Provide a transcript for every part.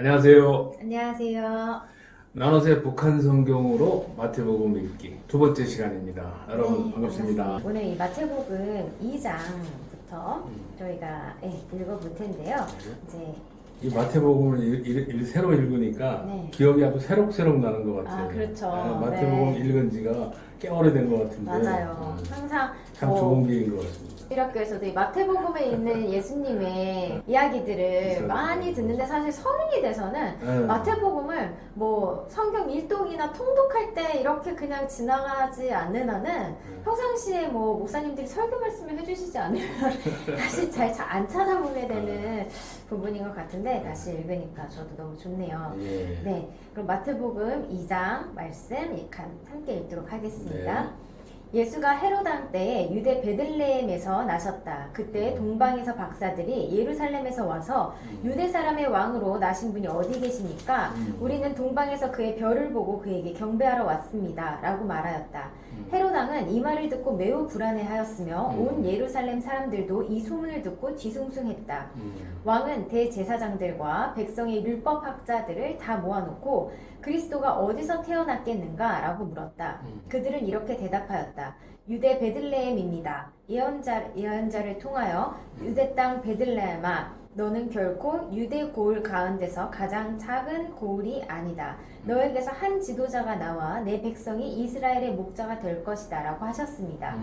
안녕하세요. 안녕하세요. 나눠세 북한 성경으로 마태복음 읽기 두 번째 시간입니다. 여러분 네, 반갑습니다. 오늘 이 마태복음 2장부터 저희가 읽어볼 텐데요. 이제 이 마태복음을 새로 읽으니까 네. 기억이 아주 새록새록 나는 것 같아요. 그렇죠. 마태복음 네. 읽은 지가 꽤 오래된 것 같은데 맞아요. 항상 참 좋은 기회인 것 같습니다. 신학교에서도 이 마태복음에 있는 예수님의 이야기들을 많이 듣는데 사실 성인이 돼서는 마태복음을 뭐 성경 일독이나 통독할 때 이렇게 그냥 지나가지 않는 한은 평상시에 뭐 목사님들이 설교 말씀을 해주시지 않으면 다시 잘 안 찾아보게 되는 부분인 것 같은데 다시 읽으니까 저도 너무 좋네요. 예. 네, 그럼 마태복음 2장 말씀 함께 읽도록 하겠습니다. 네. 예수가 헤롯 왕 때에 유대 베들레헴에서 나셨다. 그때 동방에서 박사들이 예루살렘에서 와서 유대 사람의 왕으로 나신 분이 어디 계십니까? 우리는 동방에서 그의 별을 보고 그에게 경배하러 왔습니다. 라고 말하였다. 헤롯 왕은 이 말을 듣고 매우 불안해하였으며 온 예루살렘 사람들도 이 소문을 듣고 뒤숭숭했다. 왕은 대제사장들과 백성의 율법학자들을 다 모아놓고 그리스도가 어디서 태어났겠는가? 라고 물었다. 그들은 이렇게 대답하였다. 유대 베들레헴입니다. 예언자를 통하여 유대 땅 베들레헴아, 너는 결코 유대 고을 가운데서 가장 작은 고을이 아니다. 너에게서 한 지도자가 나와 내 백성이 이스라엘의 목자가 될 것이다. 라고 하셨습니다.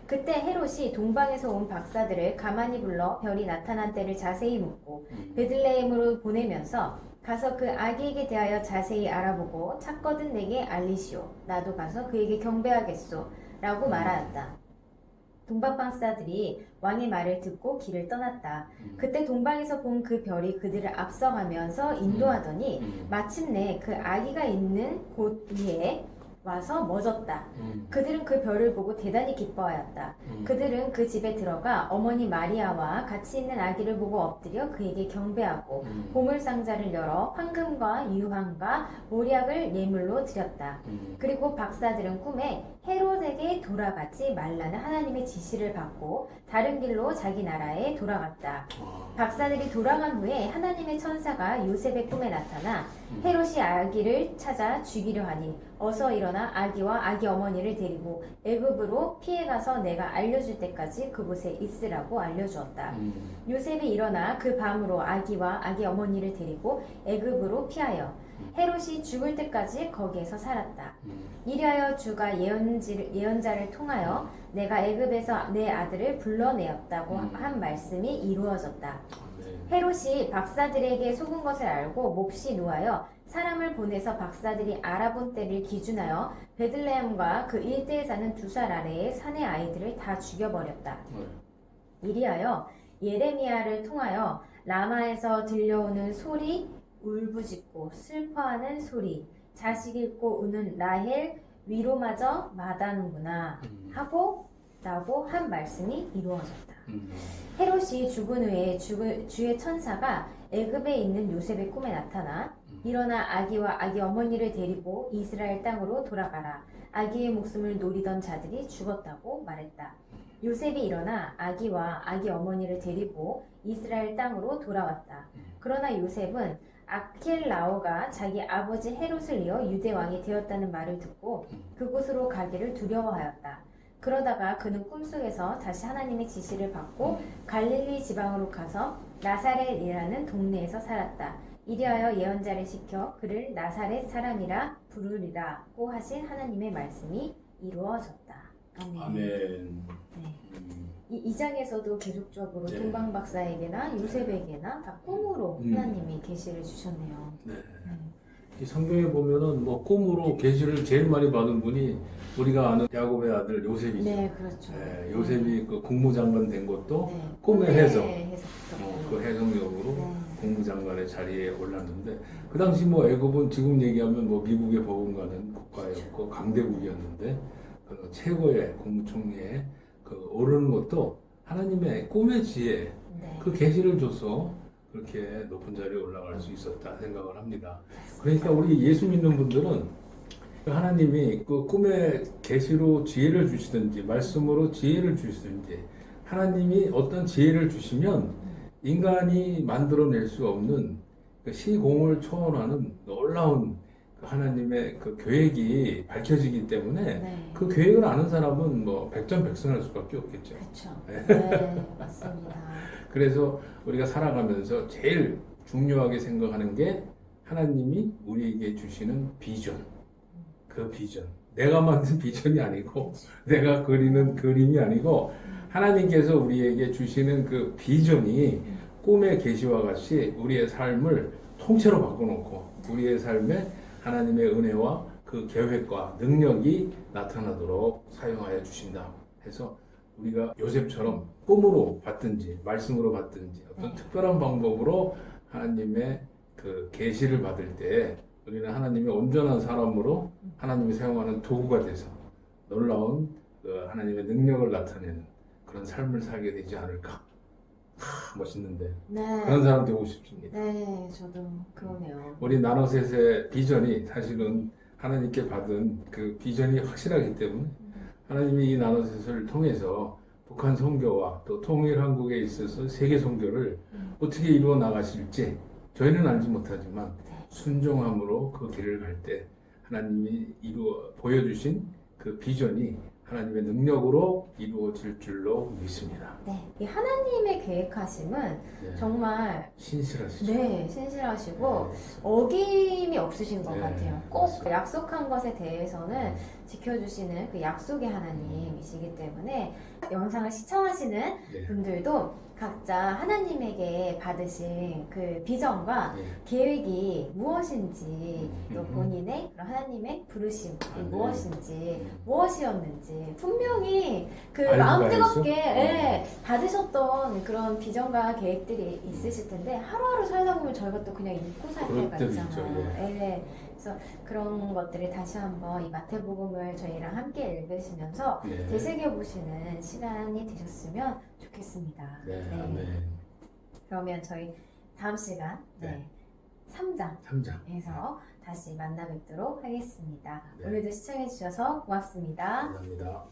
그때 헤롯이 동방에서 온 박사들을 가만히 불러 별이 나타난 때를 자세히 묻고 베들레헴으로 보내면서 가서 그 아기에게 대하여 자세히 알아보고 찾거든 내게 알리시오. 나도 가서 그에게 경배하겠소. 라고 말하였다. 동방 박사들이 왕의 말을 듣고 길을 떠났다. 그때 동방에서 본 그 별이 그들을 앞서가면서 인도하더니 마침내 그 아기가 있는 곳 위에 와서 멎었다. 그들은 그 별을 보고 대단히 기뻐하였다. 그들은 그 집에 들어가 어머니 마리아와 같이 있는 아기를 보고 엎드려 그에게 경배하고 보물상자를 열어 황금과 유황과 모략을 예물로 드렸다. 그리고 박사들은 꿈에 헤롯에게 돌아가지 말라는 하나님의 지시를 받고 다른 길로 자기 나라에 돌아갔다. 박사들이 돌아간 후에 하나님의 천사가 요셉의 꿈에 나타나 헤롯이 아기를 찾아 죽이려 하니 어서 일어나 아기와 아기 어머니를 데리고 애굽으로 피해가서 내가 알려줄 때까지 그곳에 있으라고 알려주었다. 요셉이 일어나 그 밤으로 아기와 아기 어머니를 데리고 애굽으로 피하여 헤롯이 죽을 때까지 거기에서 살았다. 이리하여 주가 예언자를 통하여 내가 애굽에서 내 아들을 불러내었다고 한 말씀이 이루어졌다. 헤롯이 박사들에게 속은 것을 알고 몹시 노하여 사람을 보내서 박사들이 알아본 때를 기준하여 베들레헴과 그 일대에 사는 2살 아래의 산의 아이들을 다 죽여버렸다. 이리하여 예레미야를 통하여 라마에서 들려오는 소리, 울부짖고 슬퍼하는 소리, 자식 잃고 우는 라헬 위로마저 마다는구나 하고 라고 한 말씀이 이루어졌다. 헤롯이 죽은 후에 주의 천사가 애굽에 있는 요셉의 꿈에 나타나 일어나 아기와 아기 어머니를 데리고 이스라엘 땅으로 돌아가라. 아기의 목숨을 노리던 자들이 죽었다고 말했다. 요셉이 일어나 아기와 아기 어머니를 데리고 이스라엘 땅으로 돌아왔다. 그러나 요셉은 아켈라오가 자기 아버지 헤롯을 이어 유대 왕이 되었다는 말을 듣고 그곳으로 가기를 두려워하였다. 그러다가 그는 꿈속에서 다시 하나님의 지시를 받고 갈릴리 지방으로 가서 나사렛이라는 동네에서 살았다. 이리하여 예언자를 시켜 그를 나사렛 사람이라 부르리라고 하신 하나님의 말씀이 이루어졌다. 아멘. 아멘. 네. 이 장에서도 계속적으로 네. 동방 박사에게나 요셉에게나 다 꿈으로 하나님이 계시를 주셨네요. 네. 이 성경에 보면은 뭐 꿈으로 계시를 제일 많이 받은 분이 우리가 아는 야곱의 아들 요셉이죠. 네, 그렇죠. 요셉이 그 국무장관 된 것도 네. 꿈의 해석. 해석부터. 그 해석력으로 네. 국무장관의 자리에 올랐는데 그 당시 뭐 애굽은 지금 얘기하면 뭐 미국에 버금가는 국가였고 강대국이었는데 그 최고의 국무총리에 그 오르는 것도 하나님의 꿈의 지혜 네. 그 계시를 줘서 그렇게 높은 자리에 올라갈 수 있었다 생각을 합니다. 그러니까 우리 예수 믿는 분들은 하나님이 그 꿈의 계시로 지혜를 주시든지 말씀으로 지혜를 주시든지 하나님이 어떤 지혜를 주시면 인간이 만들어낼 수 없는 그 시공을 초월하는 놀라운 그 하나님의 그 계획이 밝혀지기 때문에 네. 그 계획을 아는 사람은 뭐 백전백승할 수밖에 없겠죠. 그렇죠. 네. 네, 맞습니다. 그래서 우리가 살아가면서 제일 중요하게 생각하는 게 하나님이 우리에게 주시는 비전. 그 비전. 내가 만든 비전이 아니고 내가 그리는 그림이 아니고 하나님께서 우리에게 주시는 그 비전이 꿈의 계시와 같이 우리의 삶을 통째로 바꿔놓고 우리의 삶에 하나님의 은혜와 그 계획과 능력이 나타나도록 사용하여 주신다 해서 우리가 요셉처럼 꿈으로 받든지 말씀으로 받든지 어떤 특별한 방법으로 하나님의 그 계시를 받을 때 우리는 하나님의 온전한 사람으로 하나님이 사용하는 도구가 돼서 놀라운 그 하나님의 능력을 나타내는 그런 삶을 살게 되지 않을까. 멋있는데 네. 그런 사람 되고 싶습니다. 네, 저도 그러네요. 우리 나노셋의 비전이 사실은 하나님께 받은 그 비전이 확실하기 때문에 하나님이 이 나노셋을 통해서 북한 선교와 또 통일 한국에 있어서 세계 선교를 어떻게 이루어 나가실지 저희는 알지 못하지만 순종함으로 그 길을 갈 때 하나님이 보여주신 그 비전이 하나님의 능력으로 이루어질 줄로 믿습니다. 네, 이 하나님의 계획하심은 네. 정말 신실하시죠. 네, 신실하시고 네. 어김이 없으신 것 네, 같아요. 꼭 맞습니다. 약속한 것에 대해서는 지켜주시는 그 약속의 하나님이시기 때문에 영상을 시청하시는 네. 분들도 각자 하나님에게 받으신 그 비전과 네. 계획이 무엇인지 또 음. 본인의 그런 하나님의 부르심이 네. 무엇인지 무엇이었는지 분명히 그 알고 마음 가야죠. 뜨겁게 예, 받으셨던 그런 비전과 계획들이 있으실 텐데 하루하루 살다 보면 저희가 또 그냥 잊고 살 그럴 때가 때도 있잖아요. 있죠, 예. 그래서 그런 것들을 다시 한번 이 마태복음을 저희랑 함께 읽으시면서 네. 되새겨보시는 시간이 되셨으면 좋겠습니다. 네. 네. 아멘. 그러면 저희 다음 시간 네. 3장에서 3장. 다시 만나 뵙도록 하겠습니다. 네. 오늘도 시청해주셔서 고맙습니다. 감사합니다.